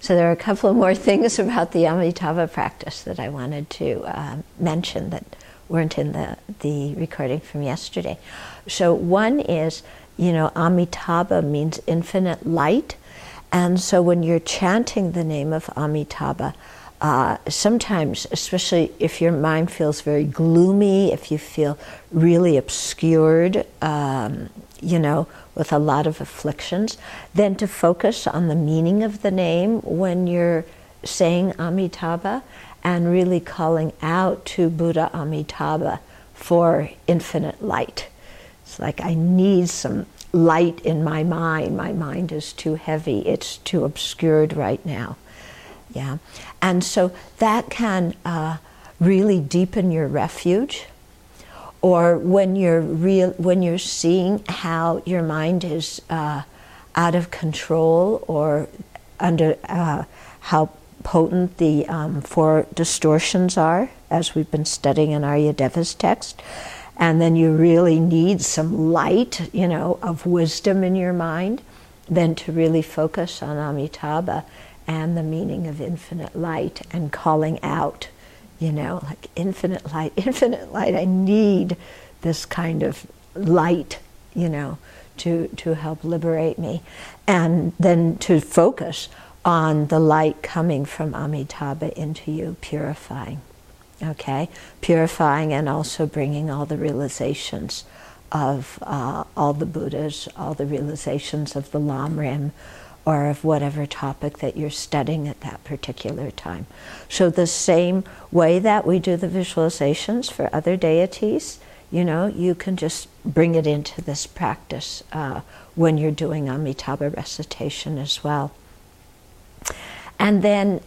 So there are a couple of more things about the Amitabha practice that I wanted to mention that weren't in the recording from yesterday. So one is, you know, Amitabha means infinite light. And so when you're chanting the name of Amitabha, sometimes, especially if your mind feels very gloomy, if you feel really obscured, you know, with a lot of afflictions, then to focus on the meaning of the name when you're saying Amitabha and really calling out to Buddha Amitabha for infinite light. It's like, I need some light in my mind. My mind is too heavy. It's too obscured right now. Yeah, and so that can really deepen your refuge. Or when you're seeing how your mind is out of control, or under how potent the 4 distortions are, as we've been studying in Aryadeva's text, and then you really need some light, you know, of wisdom in your mind, then to really focus on Amitabha and the meaning of infinite light and calling out, you know, like infinite light, I need this kind of light, you know, to help liberate me. And then to focus on the light coming from Amitabha into you, purifying, okay? Purifying and also bringing all the realizations of all the Buddhas, all the realizations of the Lamrim, or of whatever topic that you're studying at that particular time. So the same way that we do the visualizations for other deities, you know, you can just bring it into this practice when you're doing Amitabha recitation as well. And then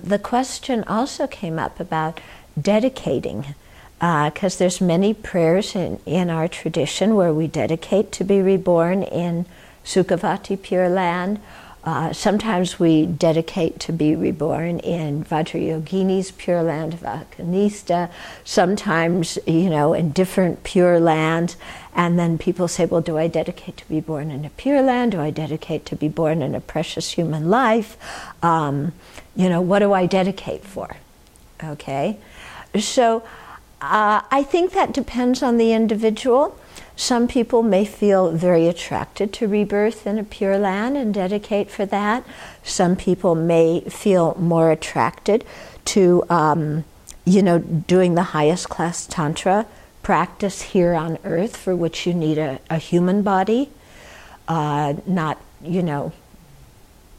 the question also came up about dedicating, because there's many prayers in our tradition where we dedicate to be reborn in Sukhavati Pure Land. Sometimes we dedicate to be reborn in Vajrayogini's Pure Land, Vakanista, sometimes, you know, in different Pure Lands. And then people say, well, do I dedicate to be born in a Pure Land? Do I dedicate to be born in a precious human life? You know, what do I dedicate for? Okay? So I think that depends on the individual. Some people may feel very attracted to rebirth in a Pure Land and dedicate for that. Some people may feel more attracted to, you know, doing the highest class Tantra practice here on earth, for which you need a human body. Not, you know,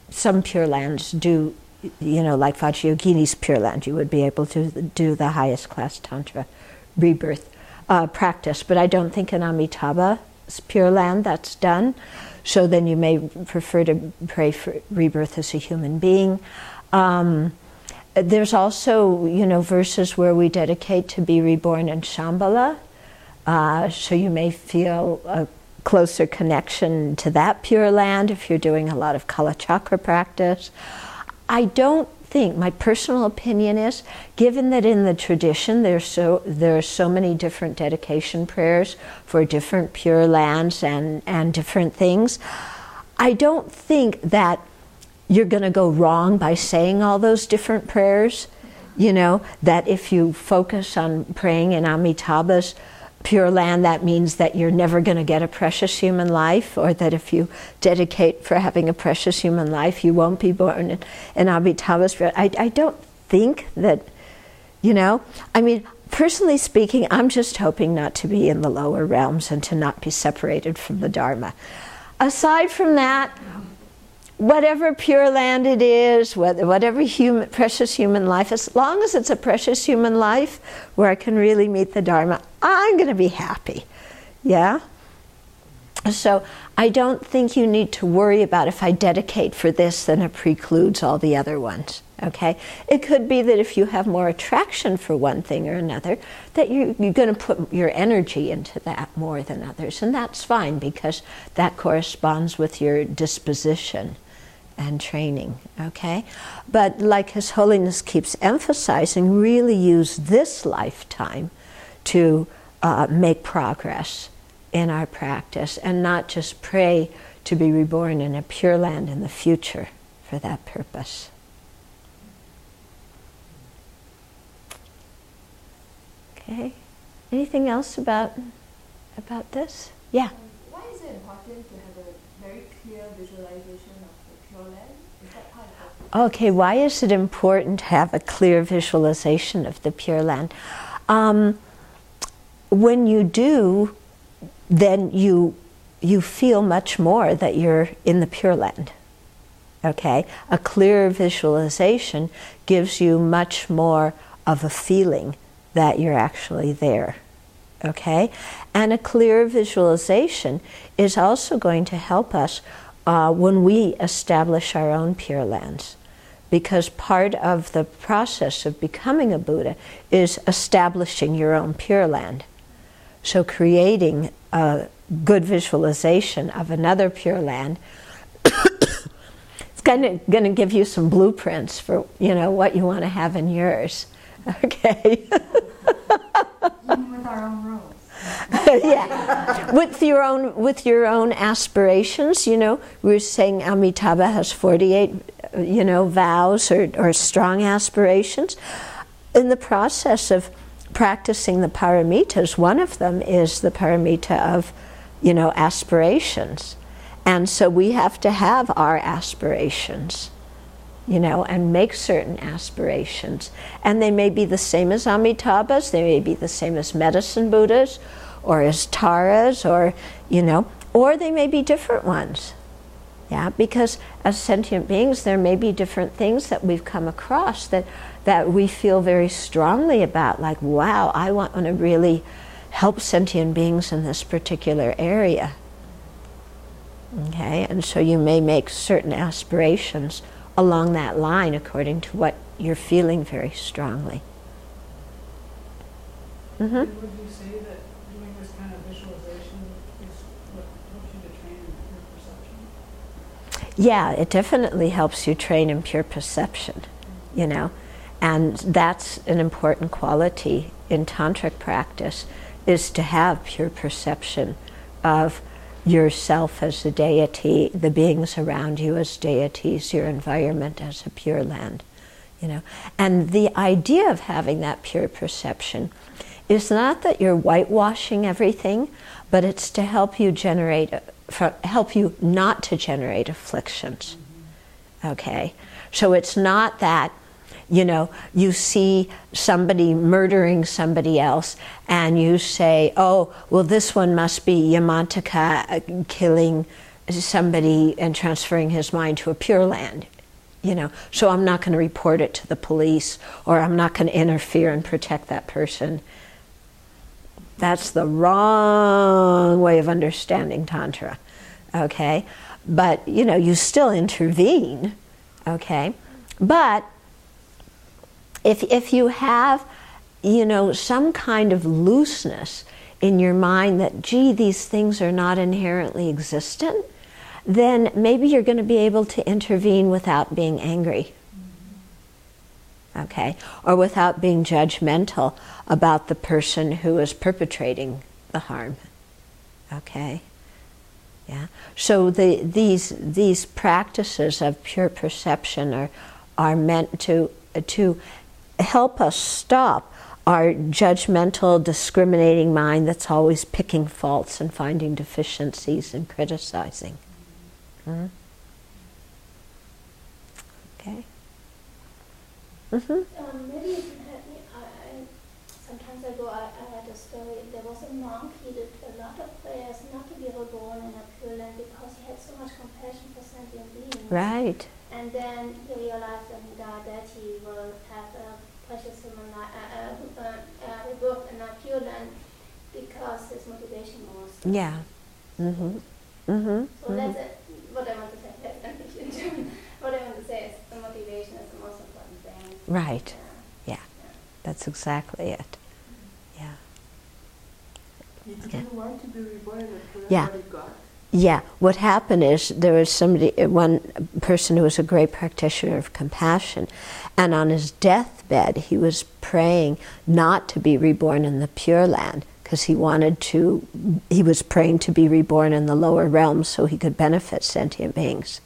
some Pure Lands do, you know, like Vajrayogini's Pure Land, you would be able to do the highest class Tantra rebirth practice, but I don't think in Amitabha's Pure Land that's done. So then you may prefer to pray for rebirth as a human being. There's also, you know, verses where we dedicate to be reborn in Shambhala. So you may feel a closer connection to that Pure Land if you're doing a lot of Kala Chakra practice. I don't think, my personal opinion is, given that in the tradition there are so many different dedication prayers for different Pure Lands and different things, I don't think that you're going to go wrong by saying all those different prayers. You know, that if you focus on praying in Amitabha's Pure Land, that means that you're never going to get a precious human life, or that if you dedicate for having a precious human life, you won't be born in Amitabha's Pure Land. I don't think that, you know, I mean, personally speaking, I'm just hoping not to be in the lower realms and to not be separated from the Dharma. Aside from that, whatever Pure Land it is, whatever precious human life, as long as it's a precious human life where I can really meet the Dharma, I'm going to be happy. Yeah? So I don't think you need to worry about, if I dedicate for this, then it precludes all the other ones. Okay? It could be that if you have more attraction for one thing or another, that you're going to put your energy into that more than others. And that's fine, because that corresponds with your disposition and training, okay? But like His Holiness keeps emphasizing, really use this lifetime to make progress in our practice, and not just pray to be reborn in a Pure Land in the future for that purpose. Okay. Anything else about this? Yeah. Why is it important to have a very clear visualization of the Pure Land? Is that part of it? Okay, why is it important to have a clear visualization of the Pure Land? When you do, then you feel much more that you're in the Pure Land. Okay? A clear visualization gives you much more of a feeling that you're actually there. Okay? And a clear visualization is also going to help us when we establish our own Pure Lands. Because part of the process of becoming a Buddha is establishing your own Pure Land. So creating a good visualization of another Pure Land it's going to give you some blueprints for what you want to have in yours. Okay. Even with our own rules. Yeah, with your own aspirations. We were saying Amitabha has 48, vows or strong aspirations. In the process of practicing the paramitas, one of them is the paramita of, aspirations, and so we have to have our aspirations. And make certain aspirations. And they may be the same as Amitabha's, they may be the same as medicine Buddhas, or as Taras, or they may be different ones. Yeah, because as sentient beings, there may be different things that we've come across that we feel very strongly about, like, wow, I want to really help sentient beings in this particular area. Okay, and so you may make certain aspirations along that line according to what you're feeling very strongly. Would you say that doing this kind of visualization is what helps you to train in pure perception? Yeah, it definitely helps you train in pure perception, and that's an important quality in tantric practice, is to have pure perception of yourself as a deity, the beings around you as deities, your environment as a Pure Land, And the idea of having that pure perception is not that you're whitewashing everything, but it's to help you not to generate afflictions. Okay? So it's not that you see somebody murdering somebody else and you say, oh, well, this one must be Yamantaka killing somebody and transferring his mind to a Pure Land, so I'm not going to report it to the police, or I'm not going to interfere and protect that person. That's the wrong way of understanding Tantra, okay? But, you still intervene, okay? But if you have, some kind of looseness in your mind that, gee, these things are not inherently existent, then maybe you're going to be able to intervene without being angry, okay? Or without being judgmental about the person who is perpetrating the harm, okay? Yeah. So these practices of pure perception are meant to help us stop our judgmental, discriminating mind that's always picking faults and finding deficiencies and criticizing. Okay. Maybe you can help me. Some time ago I had a story. There was a monk, he did a lot of prayers not to be reborn in a Pure Land because he had so much compassion for sentient beings. Right. And then he realized when he died that he will have a precious human rebirth in a Pure Land because his motivation was. Yeah. So that's it. What I want to say. What I want to say is the motivation is the most important thing. Right. Yeah. That's exactly it. Yeah. You didn't want to be reborn in a Pure Land, Yeah. but it got. Yeah, what happened is there was one person who was a great practitioner of compassion, and on his deathbed he was praying not to be reborn in the Pure Land because he was praying to be reborn in the lower realms so he could benefit sentient beings.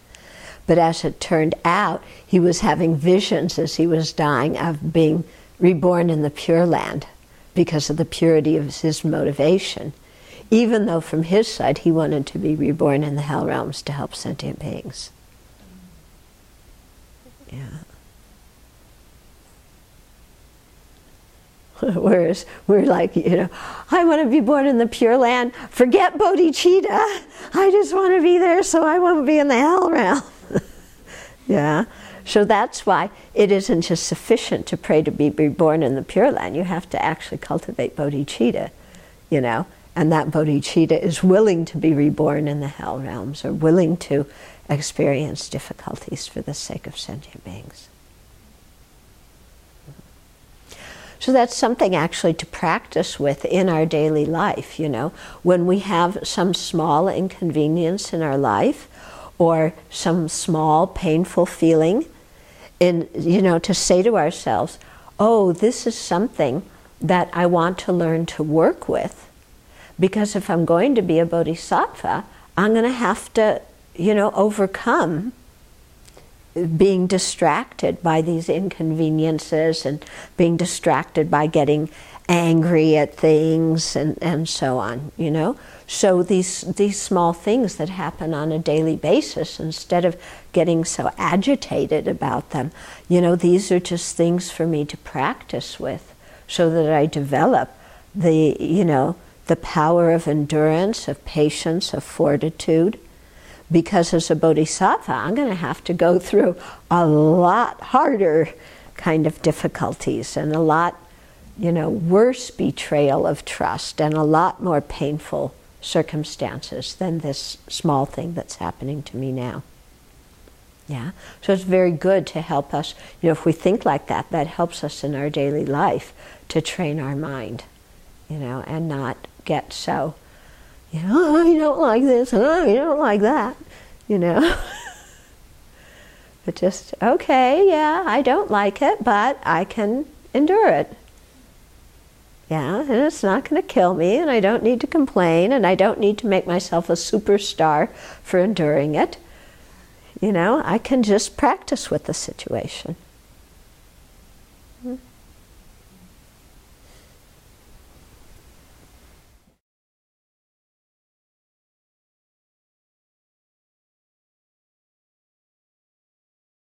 But as it turned out, he was having visions as he was dying of being reborn in the Pure Land, because of the purity of his motivation, even though from his side he wanted to be reborn in the hell realms to help sentient beings. Yeah. Whereas we're like, I want to be born in the Pure Land. Forget bodhicitta. I just want to be there so I won't be in the hell realm. Yeah. So that's why it isn't just sufficient to pray to be reborn in the Pure Land. You have to actually cultivate bodhicitta, and that bodhicitta is willing to be reborn in the hell realms or willing to experience difficulties for the sake of sentient beings. So that's something actually to practice with in our daily life, When we have some small inconvenience in our life or some small painful feeling, to say to ourselves, oh, this is something that I want to learn to work with, because if I'm going to be a bodhisattva, I'm going to have to, overcome being distracted by these inconveniences and being distracted by getting angry at things and so on, So these small things that happen on a daily basis, instead of getting so agitated about them, these are just things for me to practice with so that I develop the power of endurance, of patience, of fortitude. Because as a bodhisattva, I'm going to have to go through a lot harder kind of difficulties and a lot, worse betrayal of trust and a lot more painful circumstances than this small thing that's happening to me now. Yeah, so it's very good to help us, if we think like that, that helps us in our daily life to train our mind, and not get so, oh, you don't like this, oh, you don't like that, But just, okay, yeah, I don't like it, but I can endure it. Yeah, and it's not going to kill me, and I don't need to complain, and I don't need to make myself a superstar for enduring it. I can just practice with the situation.